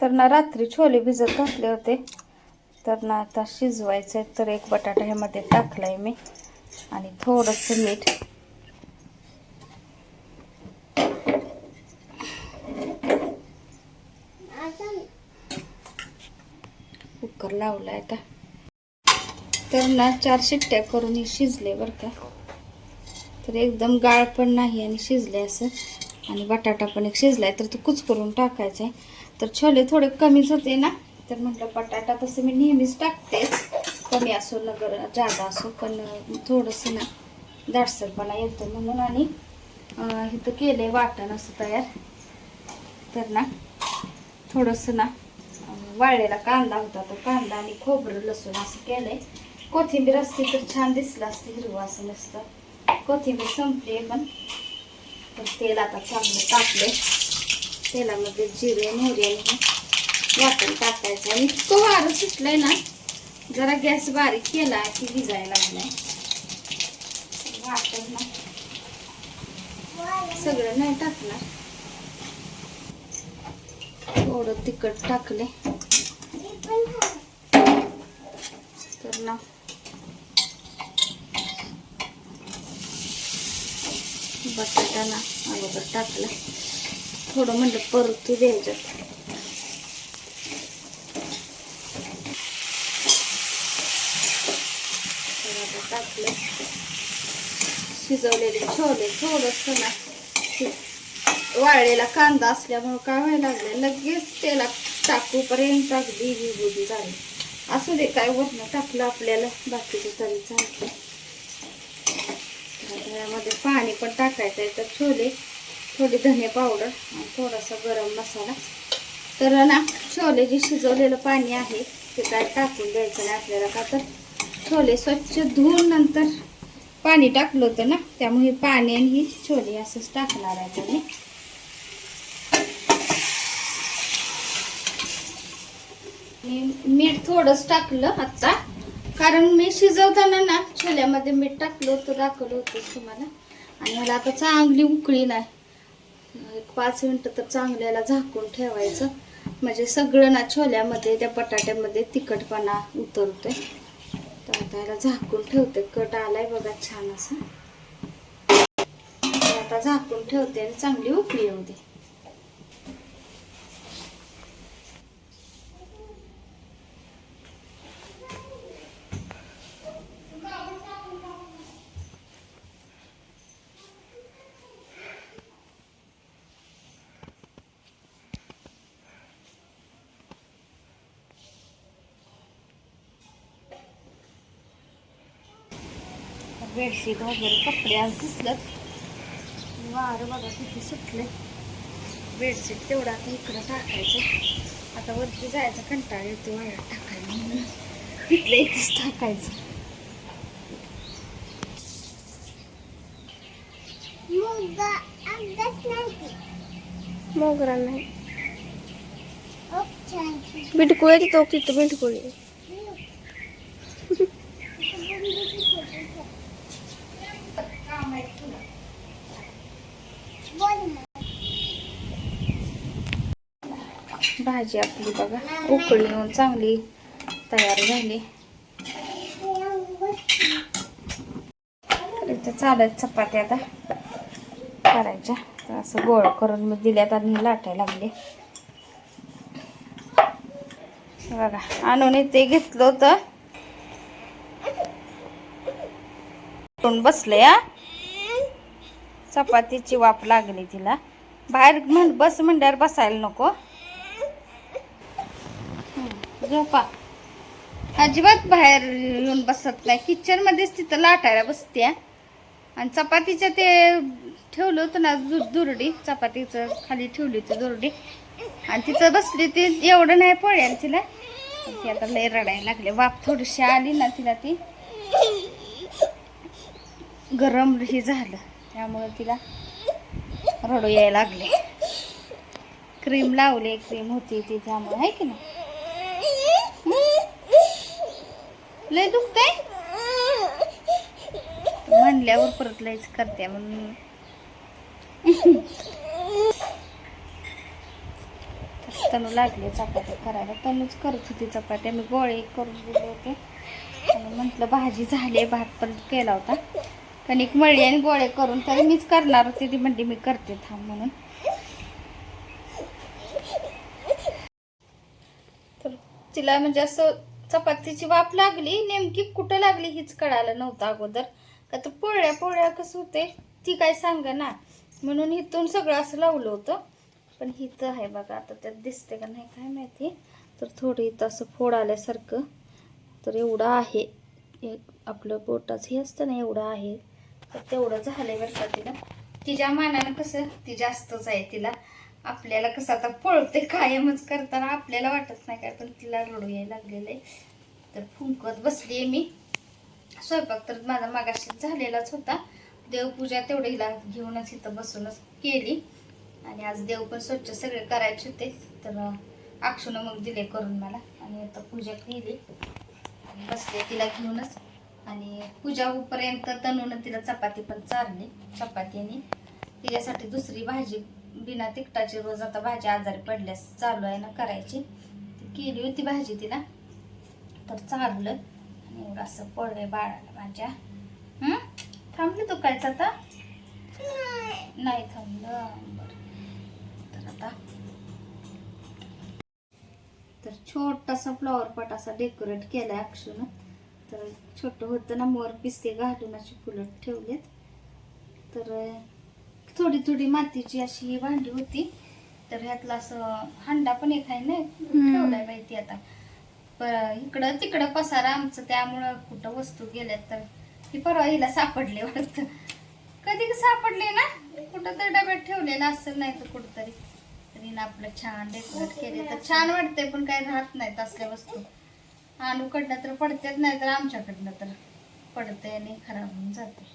तर ना रात्री छोले भिजत घातले होते, तर ना आता शिजवायचे. तर एक बटाटा ह्यामध्ये टाकलाय मी आणि थोडंसं मीठ. कुकर लावलाय आता. तर ना 4 शिट्ट्या करून हे शिजले बरं का. तर एकदम गाळ पण नाही आणि शिजले असं, आणि बटाटा पण एक शिजलाय. तर तो कुच करून टाकायचा आहे. तर छोले थोडे कमीच होते ना, तर म्हटलं बटाटा तसं मी नेहमीच टाकते, कमी असो न जादा असो, पण थोडंसं ना दाटसरपणा येतो म्हणून. आणि इथं केलंय वाटण असं तयार. तर ना थोडंसं ना वाळलेला कांदा होता, तो कांदा आणि खोबरं लसूण असं केलंय. कोथिंबीर असते तर छान दिसलं असतं हिरवं असं मस्त. कोथिंबीर संपली पण. तर तेल आता चांगलं टाकले. तेलामध्ये जिरे मोहरी आणि वाटण टाकायचं. आणि इतकं वारं सुटलंय ना, जरा गॅस बारीक केला की विजायला लागलाय. वाटण ना सगळं नाही टाकणार, थोडं तिखट टाकले. तर ना बटाटा ना अगोदर टाकलं, थोडं म्हणलं परतू द्यायचं. टाकलं शिजवलेले छोले. थोडंसं ना वाळलेला कांदा असल्यामुळे काय व्हायला लागलं, लगेच तेला टाकूपर्यंत अगदी विभुदी झाली. असू दे, काय वरण टाकलं आपल्याला बाकीचं तरी चालतं. त्यामध्ये पाणी पण टाकायचं आहे. तर छोले, थोडी धने पावडर आणि थोडासा गरम मसाला. तर ना छोले जे शिजवलेलं पाणी आहे ते काय टाकून द्यायचं नाही आपल्याला, का तर छोले स्वच्छ धुवून नंतर पाणी टाकलं होतं ना, त्यामुळे पाणी आणि ही छोले असंच टाकणार आहे त्याने. मीठ थोडंच टाकलं आता, कारण मी शिजवताना ना छोल्यामध्ये मीठ टाकलं होतं, दाखवलं होतं तुम्हाला. आणि मला आता चांगली उकळी नाही, 5 मिनिटं तर चांगल्याला झाकून ठेवायचं, म्हणजे सगळं ना छोल्यामध्ये त्या बटाट्यामध्ये तिखटपणा उतरतोय. तर आता याला झाकून ठेवते. कट आलाय बघा छान असं. आता झाकून ठेवते आणि चांगली उकळी येऊ दे. बेडशीट वगैरे कपडे आज दिसलत, वारं बघा किती सुटले. बेडशीट तेवढं आता इकडं टाकायचं. आता वरती जायचं कंटाळा येतो वाळत टाकायला, म्हणून इथल्या इथेच टाकायचं. मोगरा नाही, बिटकुळे तिथं तिथं बिटकुळे. भाजी आपली बघा उकळी येऊन चांगली तयार झाली. इथं चालत चपात्या आता करायच्या. असं गोळ करून मग दिल्यात आणि लाटायला लागले बघा. आणून इथे घेतलं होतं, बसले. चपातीची वाफ लागली तिला. बाहेर बस म्हणल्यावर बसायला नको. झोपा. अजिबात बाहेर येऊन बसत नाही, किचन मध्येच तिथं लाटायला बसते. आणि चपातीचं ते ठेवलं होतं ना दुरडी, चपातीचं खाली ठेवली होती दुरडी, आणि तिथं बसली. ती एवढं नाही पळेल तिला. ती आता लय रडायला लागले. वाफ थोडीशी आली ना तिला, ती गरम ही झालं, त्यामुळे तिला रडू यायला लागले. क्रीम लावले, क्रीम होती ती त्यामुळे, आहे की नाही. लय दुखतंय म्हणल्यावर परत लयच करते म्हणून. तनू लागले चपात्या करायला. तनूच करत होती चपात्या, मी गोळे करून दिले होते आणि म्हटलं भाजी झाली, भात पण केला होता, कणिक मळली आणि गोळे करून तरी मीच करणार होते. ती म्हणली मी करते थांब म्हणून. तर तिला म्हणजे असं चपातीची वाफ लागली, नेमकी कुठं लागली हीच कळालं नव्हतं अगोदर. का तर पोळ्या पोळ्या कसं होते ती काय सांगा ना, म्हणून इथून सगळं असं लावलं होतं. पण हिथं आहे बघा, आता त्यात दिसते का नाही काय माहिती. तर थोडं इथं असं फोड आल्यासारखं, तर एवढं आहे एक आपलं बोटाचं हे असतं ना, एवढं आहे. तर तेवढं झालंय बरं का तिला. तिच्या मानानं कसं ती जास्तच आहे. तिला आपल्याला कसं आता पळते कायमच करताना आपल्याला वाटत नाही काय, पण तिला रडू यायला लागलेलं आहे. तर फुंकत बसली मी. स्वयंपाक तर माझा मागाशी झालेलाच होता. देवपूजा तेवढी हिला घेऊनच इथं बसूनच केली. आणि आज देव पण स्वच्छ सगळे करायचे होते, तर अक्षूनं मग दिले करून मला. आणि आता पूजा केली आणि बसले तिला घेऊनच. आणि पूजा होईपर्यंत तनूनं तिला चपाती पण चारली. चपातीने तिच्यासाठी दुसरी भाजी बिना तिखटाची रोज आता भाजी आजारी पडल्यास चालू आहे ना करायची, ती केली होती भाजी तिला. तर चारलं आणि एवढं असं पडलंय बाळाला माझ्या. थांबली तू कायच आता? नाही थांबलं. बरं, तर आता तर छोटासा फ्लॉवर पॉट असा डेकोरेट केलाय अक्षूनं. तर छोटं होतं ना, मोर पिस्ते घालून अशी फुलं ठेवलेत. तर थोडी थोडी मातीची अशी ही भांडी होती. तर ह्यातला असं हांडा पण एक आहे ना, ठेवलाय माहिती आता. इकडं तिकडं पसारा आमचं, त्यामुळं कुठं वस्तू गेल्यात. तर ती परवा हिला सापडले वाटतं, कधी सापडले ना, कुठं तर डब्यात ठेवलेलं असेल नाही तर कुठंतरी. तरी ना आपलं छान डेकोरेट केले तर छान वाटते. पण काही राहत नाहीत असल्या वस्तू. आणूकडनं तर पडतेच, नाही तर आमच्याकडनं तर पडते आणि खराब होऊन जाते.